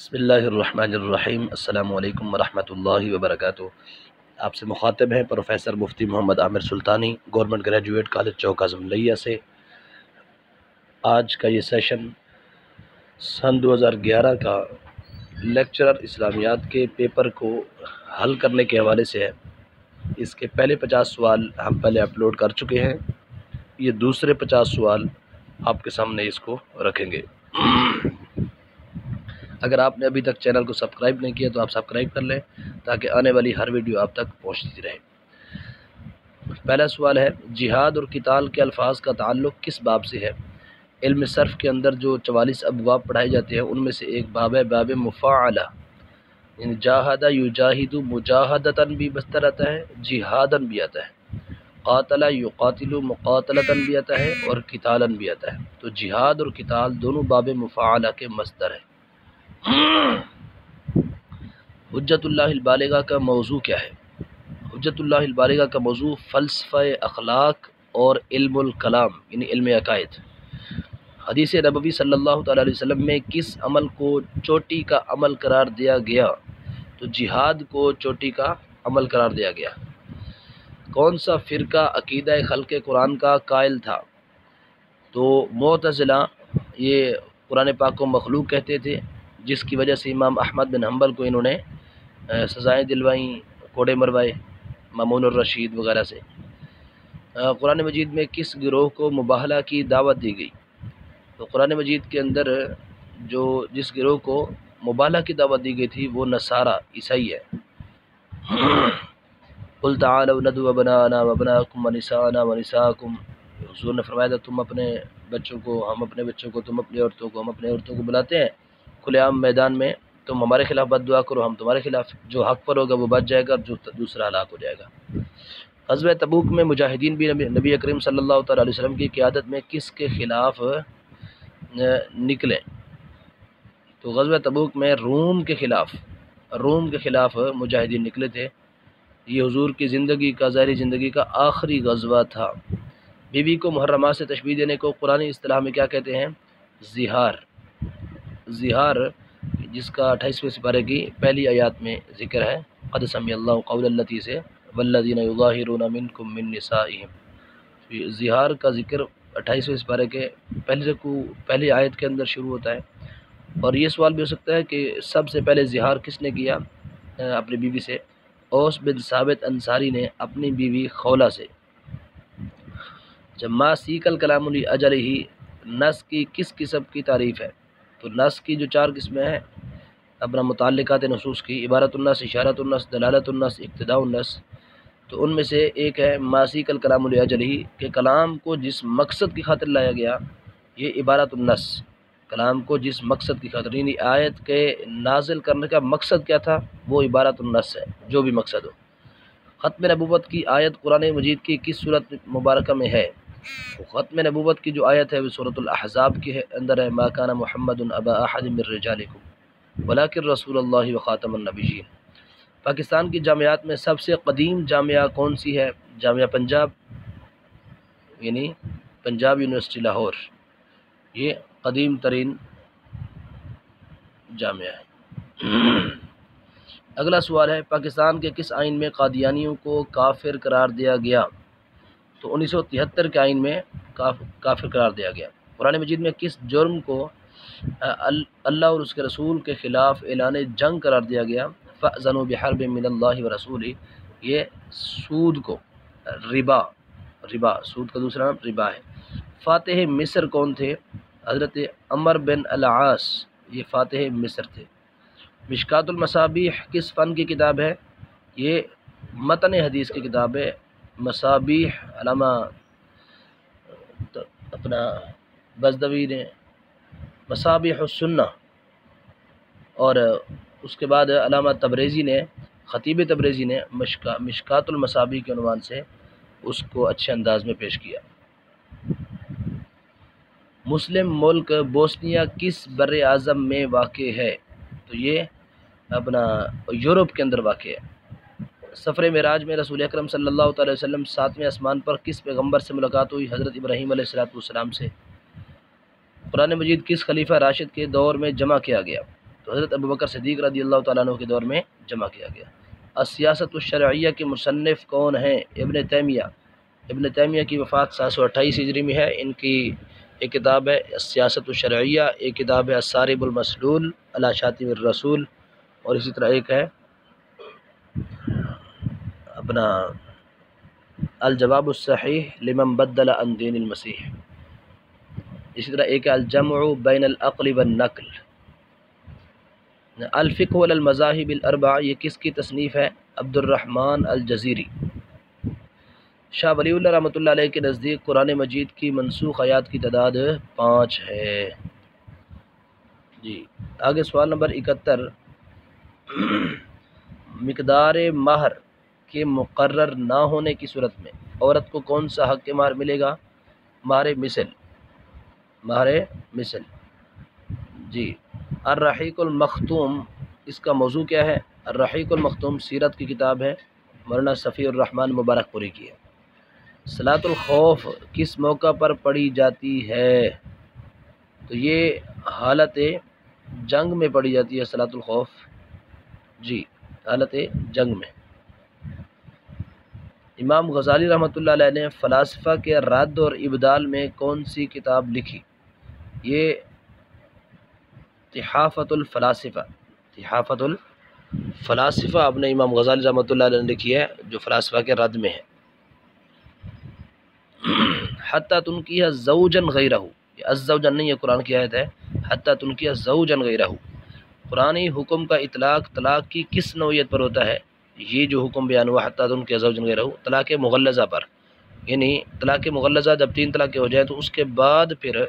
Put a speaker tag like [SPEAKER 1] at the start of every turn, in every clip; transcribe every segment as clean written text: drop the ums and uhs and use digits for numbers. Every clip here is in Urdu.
[SPEAKER 1] بسم اللہ الرحمن الرحیم۔ السلام علیکم ورحمۃ اللہ وبرکاتہ۔ آپ سے مخاطب ہیں پروفیسر مفتی محمد عامر سلطانی، گورنمنٹ گریجویٹ کالج چوک اعظم لیا سے۔ آج کا یہ سیشن سن 2011 کا لیکچرر اسلامیات کے پیپر کو حل کرنے کے حوالے سے ہے۔ اس کے پہلے 50 سوال ہم پہلے اپلوڈ کر چکے ہیں، یہ دوسرے 50 سوال آپ کے سامنے اس کو رکھیں گے۔ اگر آپ نے ابھی تک چینل کو سبسکرائب نہیں کیا تو آپ سبسکرائب کر لیں تاکہ آنے والی ہر ویڈیو آپ تک پہنچتی رہے۔ پہلا سوال ہے، جہاد اور قتال کے الفاظ کا تعلق کس باب سے ہے؟ علم صرف کے اندر جو 44 ابواب پڑھائے جاتے ہیں ان میں سے ایک باب ہے باب مفاعلہ، یعنی جاہدہ یجاہد مجاہدتاً بھی بستر آتا ہے، جہاداً بھی آتا ہے، قاتل یقاتل مقاتلتاً بھی آتا ہے اور قتالاً بھی آتا ہے۔ تو جہاد اور قتال دونوں باب مفاعلہ کے مصدر ہیں۔ حجت اللہ البالغہ کا موضوع کیا ہے؟ حجت اللہ البالغہ کا موضوع فلسفہ اخلاق اور علم الکلام یعنی علم عقائد۔ حدیث نبوی صلی اللہ تعالیٰ علیہ وسلم میں کس عمل کو چوٹی کا عمل قرار دیا گیا؟ تو جہاد کو چوٹی کا عمل قرار دیا گیا۔ کون سا فرقہ عقیدہ خلق قرآن کا قائل تھا؟ تو معتزلہ، یہ قرآن پاک کو مخلوق کہتے تھے، جس کی وجہ سے امام احمد بن حنبل کو انہوں نے سزائیں دلوائیں، کوڑے مروائے، مامون الرشید وغیرہ سے۔ قرآن مجید میں کس گروہ کو مباہلہ کی دعوت دی گئی؟ تو قرآن مجید کے اندر جس گروہ کو مباہلہ کی دعوت دی گئی تھی وہ نصارہ عیسائی ہے۔ قل تعالوا ندعو ابناءنا وابناءکم ونساءنا ونساءکم، حضور نے فرمایا تھا تم اپنے بچوں کو، ہم اپنے بچوں کو، تم اپنی عورتوں کو، ہم اپنے عورتوں کو بلاتے ہیں کھلے عام میدان میں، تم ہمارے خلاف بد دعا کرو، ہم تمہارے خلاف، جو حق پر ہوگا وہ بچ جائے گا اور جو دوسرا ہلاک ہو جائے گا۔ غزوہ تبوک میں مجاہدین بھی نبی اکرم صلی اللہ تعالیٰ علیہ وسلم کی قیادت میں کس کے خلاف نکلے؟ تو غزوہ تبوک میں روم کے خلاف مجاہدین نکلے تھے۔ یہ حضور کی زندگی کا، ظاہری زندگی کا آخری غزوہ تھا۔ بیوی کو محرمات سے تشبیہ دینے کو قرآن اصطلاح میں کیا کہتے ہیں؟ زہار، جس کا 28ویں سپارے کی پہلی آیات میں ذکر ہے، قد سمع اللہ قول التی سے والذین یظاہرون منکم من نسائہم۔ زہار کا ذکر 28ویں سپارے کے پہلی آیت کے اندر شروع ہوتا ہے۔ اور یہ سوال بھی ہو سکتا ہے کہ سب سے پہلے زہار کس نے کیا اپنی بیوی سے؟ اوس بن ثابت انصاری نے اپنی بیوی خولہ سے۔ جب ما سیک الکلام لاجلہ، نص کی کس قسم کی تعریف ہے؟ تو نص کی جو 4 قسمیں ہیں اپنا متعلقات نصوص کی، عبارت النص، اشارت النص، دلالت النص، اقتضاء النص، تو ان میں سے ایک ہے ما سیک الکلام لاجلہ، کہ کلام کو جس مقصد کی خاطر لایا گیا، یہ عبارت النص، کلام کو جس مقصد کی خاطر، یعنی آیت کے نازل کرنے کا مقصد کیا تھا وہ عبارت النص ہے، جو بھی مقصد ہو۔ ختم نبوت کی آیت قرآن مجید کی کس صورت مبارکہ میں ہے؟ ختم نبوت کی جو آیت ہے وہ سورۃ الاحزاب کے اندر ہے، ما کان محمد ابا احد من رجالکم ولکن رسول اللہ وخاتم النبیین۔ پاکستان کی جامعات میں سب سے قدیم جامعہ کون سی ہے؟ جامعہ پنجاب، یعنی پنجاب یونیورسٹی لاہور، یہ قدیم ترین جامعہ ہے۔ اگلا سوال ہے، پاکستان کے کس آئین میں قادیانیوں کو کافر قرار دیا گیا؟ تو 1973 کے آئین میں کافر قرار دیا گیا۔ قرآن مجید میں کس جرم کو اللہ اور اس کے رسول کے خلاف اعلان جنگ قرار دیا گیا؟ فَأْذَنُوا بِحَرْبٍ مِّنَ اللَّهِ وَرَسُولِهِ، یہ سود کو، ربا، سود کا دوسرا نام ربا ہے۔ فاتح مصر کون تھے؟ حضرت عمر بن العاص، یہ فاتح مصر تھے۔ مشکات المصابیح کس فن کی کتاب ہے؟ یہ متن حدیث کی کتاب ہے۔ مصابیح علامہ اپنا بزدوی نے مصابیح السنہ، اور اس کے بعد علامہ تبریزی نے، خطیب تبریزی نے مشکات المصابیح کے عنوان سے اس کو اچھے انداز میں پیش کیا۔ مسلم ملک بوسنیا کس بر اعظم میں واقع ہے؟ تو یہ اپنا یورپ کے اندر واقع ہے۔ سفر معراج میں رسول اکرم صلی اللہ تعالی وسلم 7ویں آسمان پر کس پیغمبر سے ملاقات ہوئی؟ حضرت ابراہیم علیہ السلام سے۔ قرآن مجید کس خلیفہ راشد کے دور میں جمع کیا گیا؟ تو تو حضرت ابوبکر صدیق رضی اللہ تعالیٰ عنہ کے دور میں جمع کیا گیا۔ السیاست الشرعیہ کے مصنف کون ہیں؟ ابن تیمیہ۔ ابن تیمیہ کی وفات 728 ہجری میں ہے۔ ان کی ایک کتاب ہے السیاست الشرعیہ، ایک کتاب ہے الصارم المسلول علی شاتم الرسول، اور اسی طرح ایک ہے اپنا الجواب الصحیح لمن بدل عن دین المسیح، اسی طرح ایک ہے الجمع بین العقل والنقل۔ الفقہ علی المذاہب الاربعہ، یہ کس کی تصنیف ہے؟ عبد الرحمن الجزیری۔ شاہ ولی اللہ رحمۃ اللہ علیہ کے نزدیک قرآن مجید کی منسوخ آیات کی تعداد 5 ہے۔ جی آگے سوال نمبر 71، مقدار مہر کے مقرر نہ ہونے کی صورت میں عورت کو کون سا حق مہر ملے گا؟ مہر مثل، مہر مثل۔ جی الرحیق المختوم، اس کا موضوع کیا ہے؟ الرحیق المختوم سیرت کی کتاب ہے، مولانا صفی الرحمن مبارک پوری کی ہے۔ صلاۃ الخوف کس موقع پر پڑھی جاتی ہے؟ تو یہ حالت جنگ میں پڑھی جاتی ہے صلاۃ الخوف، جی حالت جنگ میں۔ امام غزالی رحمۃ اللہ علیہ نے فلاسفہ کے رد اور ابدال میں کون سی کتاب لکھی؟ یہ تحافۃ الفلاسفہ، تحافۃ الفلاسفہ اپنے امام غزالی رحمۃ اللہ علیہ نے لکھی ہے، جو فلاسفہ کے رد میں ہے۔ حتی تنکیہ زوجن غیرہ، یہ الزوجن نہیں، یہ قرآن کی آیت ہے، حتی تنکیہ زوجن غیرہ۔ قرآنی حکم کا اطلاق طلاق کی کس نوعیت پر ہوتا ہے؟ یہ جو حکم بیان ہوا حتی تنکیہ زوجن غیرہ، طلاق مغلظہ پر، یعنی طلاق مغلظہ جب 3 طلاق ہو جائے تو اس کے بعد پھر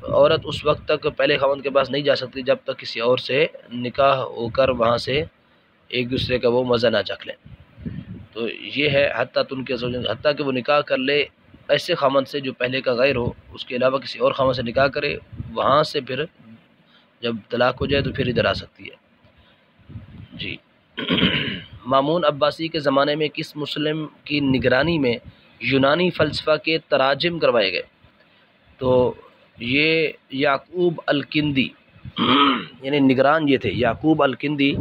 [SPEAKER 1] عورت اس وقت تک پہلے خاوند کے پاس نہیں جا سکتی جب تک کسی اور سے نکاح ہو کر وہاں سے ایک دوسرے کا وہ مزہ نہ چکھ لیں۔ تو یہ ہے حتی تنکیہ زوجن، حتیٰ کہ وہ نکاح کر لے ایسے خاوند سے جو پہلے کا غیر ہو، اس کے علاوہ کسی اور خاوند سے نکاح کرے، وہاں سے پھر جب طلاق ہو جائے تو پھر ادھر آ سکتی ہے۔ جی مامون عباسی کے زمانے میں کس مسلم کی نگرانی میں یونانی فلسفہ کے تراجم کروائے گئے؟ تو یہ یعقوب الکندی، یعنی نگران یہ تھے یعقوب الکندی،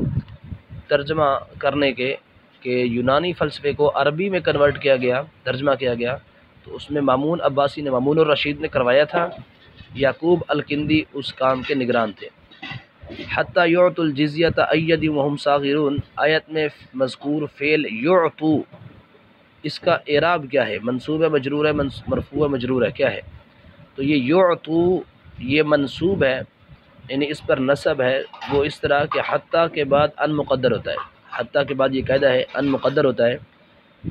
[SPEAKER 1] ترجمہ کرنے کے کہ یونانی فلسفے کو عربی میں کنورٹ کیا گیا، ترجمہ کیا گیا، تو اس میں مامون عباسی نے، مامون الرشید نے کروایا تھا، یعقوب الکندی اس کام کے نگران تھے۔ حتی یعطوا الجزیۃ ایدی وہم صاغرون، آیت میں مذکور فعل یعطو، اس کا اعراب کیا ہے؟ منصوب ہے، مجرور ہے، مرفوع ہے، مجرور ہے، کیا ہے؟ تو یہ یعطو یہ منصوب ہے، یعنی اس پر نصب ہے وہ اس طرح کہ حتیٰ کے بعد ان مقدر ہوتا ہے، حتیٰ کے بعد یہ قاعدہ ہے ان مقدر ہوتا ہے۔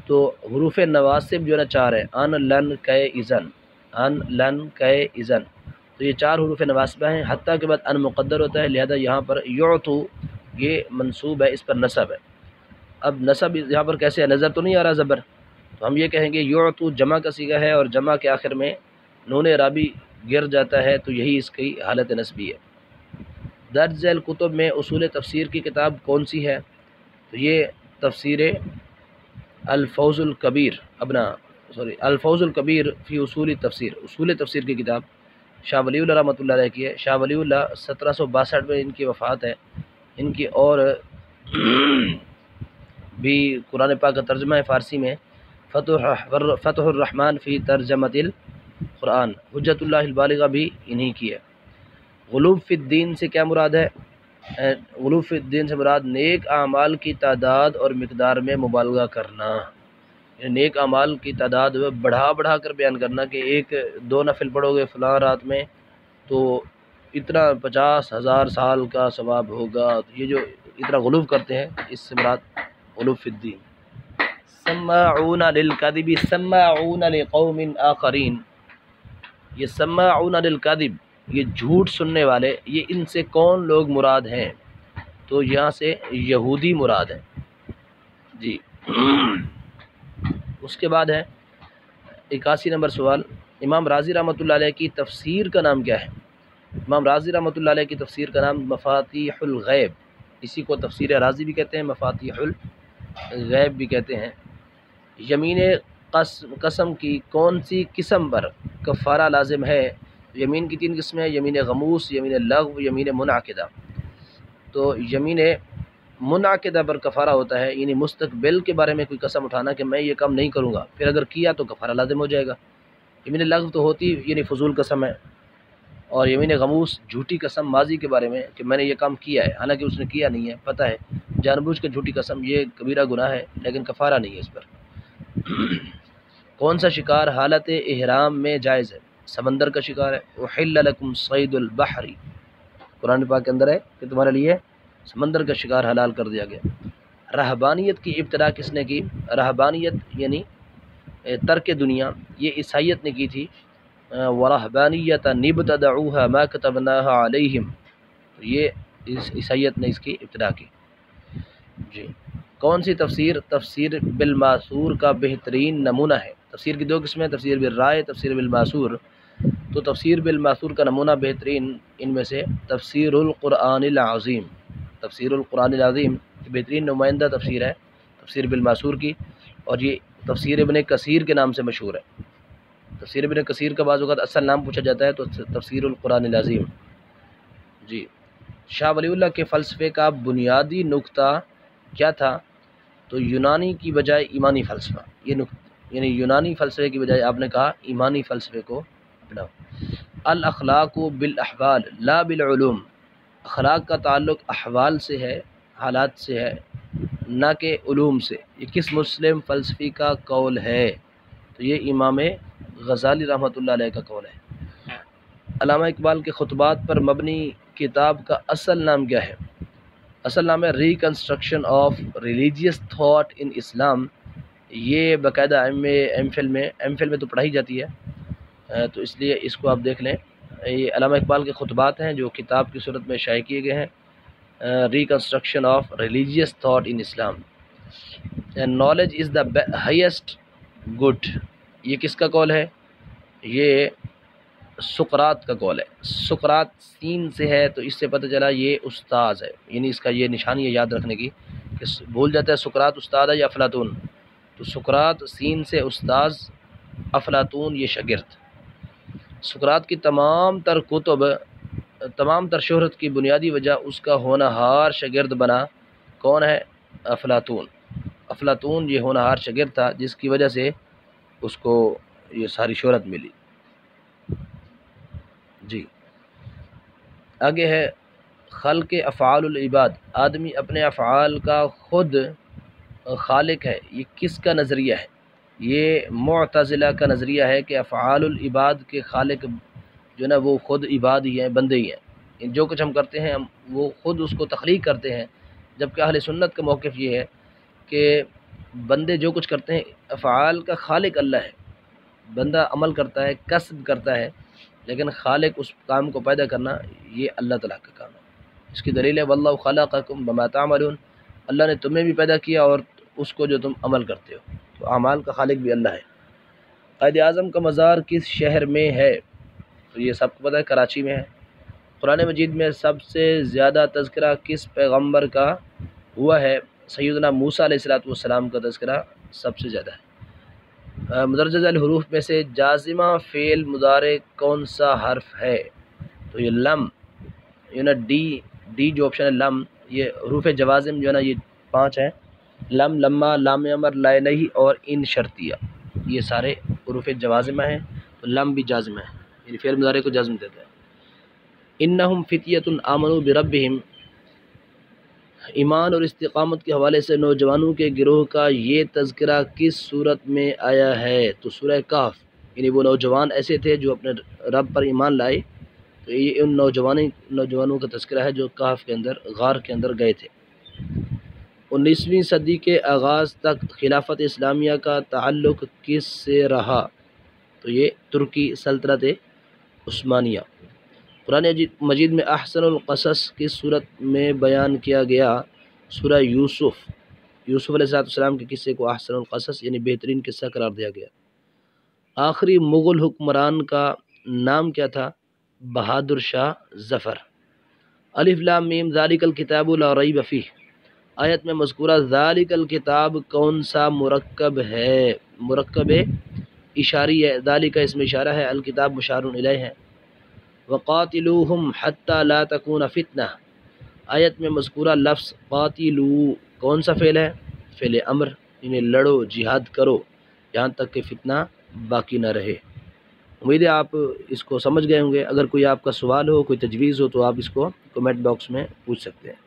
[SPEAKER 1] تو حروف نواسب جو ہے نا 4 ہے، ان لن کے اذن، ان لن کے اذن، تو یہ 4 حروف نواسبہ ہیں، حتیٰ کے بعد ان مقدر ہوتا ہے، لہذا یہاں پر یعطو یہ منصوب ہے، اس پر نصب ہے۔ اب نصب یہاں پر کیسے ہے؟ نظر تو نہیں آ رہا زبر، تو ہم یہ کہیں گے یعطو جمع کا صیغہ ہے اور جمع کے آخر میں نون اعرابی گر جاتا ہے، تو یہی اس کی حالت نصبی ہے۔ درج ذیل کتب میں اصول تفسیر کی کتاب کون سی ہے؟ تو یہ تفسیر الفوز الکبیر، الفوز الکبیر فی اصول تفسیر، اصول تفسیر کی کتاب شاہ ولی اللہ رحمۃ اللہ علیہ کی ہے۔ شاہ ولی اللہ 1762 میں ان کی وفات ہے۔ ان کی اور بھی قرآن پاک کا ترجمہ ہے فارسی میں، فتح الرحمن فی ترجمۃ القرآن، حجت اللہ البالغہ بھی انہی کی ہے۔ غلوب فی الدین سے کیا مراد ہے؟ غلوب فی الدین سے مراد نیک اعمال کی تعداد اور مقدار میں مبالغہ کرنا، یعنی نیک اعمال کی تعداد بڑھا کر بیان کرنا کہ 1-2 نفل پڑھو گے فلاں رات میں تو اتنا 50,000 سال کا ثواب ہوگا، یہ جو اتنا غلوب کرتے ہیں اس سے مراد غلوب فی الدین۔ سماعون للکذب سماعون لقوم آخرین، یہ سماعون للکذب یہ جھوٹ سننے والے، یہ ان سے کون لوگ مراد ہیں؟ تو یہاں سے یہودی مراد ہے۔ جی اس کے بعد ہے 81 نمبر سوال، امام رازی رحمۃ اللہ علیہ کی تفسیر کا نام کیا ہے؟ امام رازی رحمۃ اللہ علیہ کی تفسیر کا نام مفاتیح الغیب، اسی کو تفسیر رازی بھی کہتے ہیں، مفاتیح الغیب بھی کہتے ہیں۔ یمین قسم کی کون سی قسم پر کفارہ لازم ہے؟ یمین کی 3 قسمیں ہیں، یمین غموس، یمین لغو، یمین منعقدہ۔ تو یمین منعقدہ پر کفارہ ہوتا ہے، یعنی مستقبل کے بارے میں کوئی قسم اٹھانا کہ میں یہ کام نہیں کروں گا، پھر اگر کیا تو کفارہ لازم ہو جائے گا۔ یمین لغو تو ہوتی یعنی فضول قسم ہے، اور یمین غموس جھوٹی قسم ماضی کے بارے میں کہ میں نے یہ کام کیا ہے حالانکہ اس نے کیا نہیں ہے، پتہ ہے جان بوجھ کے جھوٹی قسم، یہ کبیرہ گناہ ہے لیکن کفارہ نہیں ہے اس پر۔ کون سا شکار حالت احرام میں جائز ہے؟ سمندر کا شکار ہے۔ احل لکم صید البحر، قرآن پاک کے اندر ہے کہ تمہارے لیے سمندر کا شکار حلال کر دیا گیا۔ رہبانیت کی ابتدا کس نے کی؟ رہبانیت یعنی ترک دنیا، یہ عیسائیت نے کی تھی۔ ورہبانیت ابتدعوها ما كتبناها علیہم، یہ عیسائیت نے اس کی ابتدا کی۔ جی کون سی تفسیر تفسیر بالماثور کا بہترین نمونہ ہے؟ تفسیر کی دو قسمیں، تفسیر بالرائے، تفسیر بالماثور۔ تو تفسیر بالماثور کا نمونہ بہترین ان میں سے تفسیر القرآن العظیم، تفسیر القرآن العظیم بہترین نمائندہ تفسیر ہے تفسیر بالماثور کی، اور یہ تفسیر ابن کثیر کے نام سے مشہور ہے۔ تفسیر ابن کثیر کا بعض اوقات اصل نام پوچھا جاتا ہے تو تفسیر القرآن العظیم۔ جی شاہ ولی اللہ کے فلسفے کا بنیادی نقطہ کیا تھا؟ تو یونانی کی بجائے ایمانی فلسفہ، یہ یعنی یونانی فلسفے کی بجائے آپ نے کہا ایمانی فلسفے کو اپناؤ۔ الاخلاق بالاحوال لا بالعلوم، اخلاق کا تعلق احوال سے ہے، حالات سے ہے، نہ کہ علوم سے۔ یہ کس مسلم فلسفی کا قول ہے؟ تو یہ امام غزالی رحمۃ اللہ علیہ کا قول ہے۔ علامہ اقبال کے خطبات پر مبنی کتاب کا اصل نام کیا ہے؟ اصل نام ہے reconstruction of religious thought in Islam. یہ باقاعدہ ایم فل میں تو پڑھائی جاتی ہے، تو اس لیے اس کو آپ دیکھ لیں۔ یہ علامہ اقبال کے خطبات ہیں جو کتاب کی صورت میں شائع کیے گئے ہیں، reconstruction of religious thought in Islam. Knowledge is the highest good, یہ کس کا قول ہے؟ یہ سقراط کا قول ہے۔ سقراط سین سے ہے تو اس سے پتہ چلا یہ استاذ ہے، یعنی اس کا یہ نشانی ہے یاد رکھنے کی کہ بھول جاتا ہے سقراط استاد ہے یا افلاطون، تو سقراط سین سے استاذ، افلاطون یہ شاگرد۔ سقراط کی تمام تر کتب، تمام تر شہرت کی بنیادی وجہ اس کا ہونہار شاگرد بنا کون ہے؟ افلاطون۔ افلاطون یہ ہونہار شاگرد تھا جس کی وجہ سے اس کو یہ ساری شہرت ملی۔ جی آگے ہے خلق افعال العباد، آدمی اپنے افعال کا خود خالق ہے، یہ کس کا نظریہ ہے؟ یہ معتزلہ کا نظریہ ہے کہ افعال العباد کے خالق جو نا وہ خود عباد ہی ہیں، بندے ہی ہیں، جو کچھ ہم کرتے ہیں وہ خود اس کو تخلیق کرتے ہیں، جبکہ اہل سنت کا موقف یہ ہے کہ بندے جو کچھ کرتے ہیں افعال کا خالق اللہ ہے، بندہ عمل کرتا ہے، کسب کرتا ہے، لیکن خالق اس کام کو پیدا کرنا یہ اللہ تعالیٰ کا کام ہے۔ اس کی دلیل ہے واللہ خلقکم وما تعملون، اللہ نے تمہیں بھی پیدا کیا اور اس کو جو تم عمل کرتے ہو، تو اعمال کا خالق بھی اللہ ہے۔ قائد اعظم کا مزار کس شہر میں ہے؟ تو یہ سب کو پتہ ہے کراچی میں ہے۔ قرآن مجید میں سب سے زیادہ تذکرہ کس پیغمبر کا ہوا ہے؟ سیدنا موسیٰ علیہ السلام کا تذکرہ سب سے زیادہ ہے۔ مدرجہ الحروف میں سے جازمہ فعل مضارع کون سا حرف ہے؟ تو یہ لم، یہ نا ڈی جو آپشن ہے لم، یہ حروف جوازم جو ہے نا یہ 5 ہیں، لم، لما، لام امر، لا الہی اور ان شرطیہ، یہ سارے حروف جوازمہ ہیں، تو لم بھی جازمہ ہے، یعنی فعل مضارع کو جزم دیتا ہے۔ انہم فتیۃ آمنوا بربہم، ایمان اور استقامت کے حوالے سے نوجوانوں کے گروہ کا یہ تذکرہ کس صورت میں آیا ہے؟ تو سورہ کہف، یعنی وہ نوجوان ایسے تھے جو اپنے رب پر ایمان لائے، تو یہ ان نوجوانوں کا تذکرہ ہے جو کہف کے اندر، غار کے اندر گئے تھے۔ 19ویں صدی کے آغاز تک خلافت اسلامیہ کا تعلق کس سے رہا؟ تو یہ ترکی سلطنت عثمانیہ۔ قرآن مجید میں احسن القصص کس صورت میں بیان کیا گیا؟ سورہ یوسف علیہ السلام کے قصے کو احسن القصص یعنی بہترین قصہ قرار دیا گیا۔ آخری مغل حکمران کا نام کیا تھا؟ بہادر شاہ ظفر۔ الف لام میم ذالک الکتاب لا ریب فیہ، آیت میں مذکورہ ذالک الکتاب کون سا مرکب ہے؟ مرکب اشاری ہے، ذالک اسم اشارہ ہے، الکتاب مشار الیہ ہے۔ وقاتلوہم حتی لا تکون فتنہ، آیت میں مذکورہ لفظ قاتلو کون سا فعل ہے؟ فعل امر، یعنی لڑو، جہاد کرو یہاں تک کہ فتنہ باقی نہ رہے۔ امید ہے آپ اس کو سمجھ گئے ہوں گے۔ اگر کوئی آپ کا سوال ہو، کوئی تجویز ہو تو آپ اس کو کمنٹ باکس میں پوچھ سکتے ہیں۔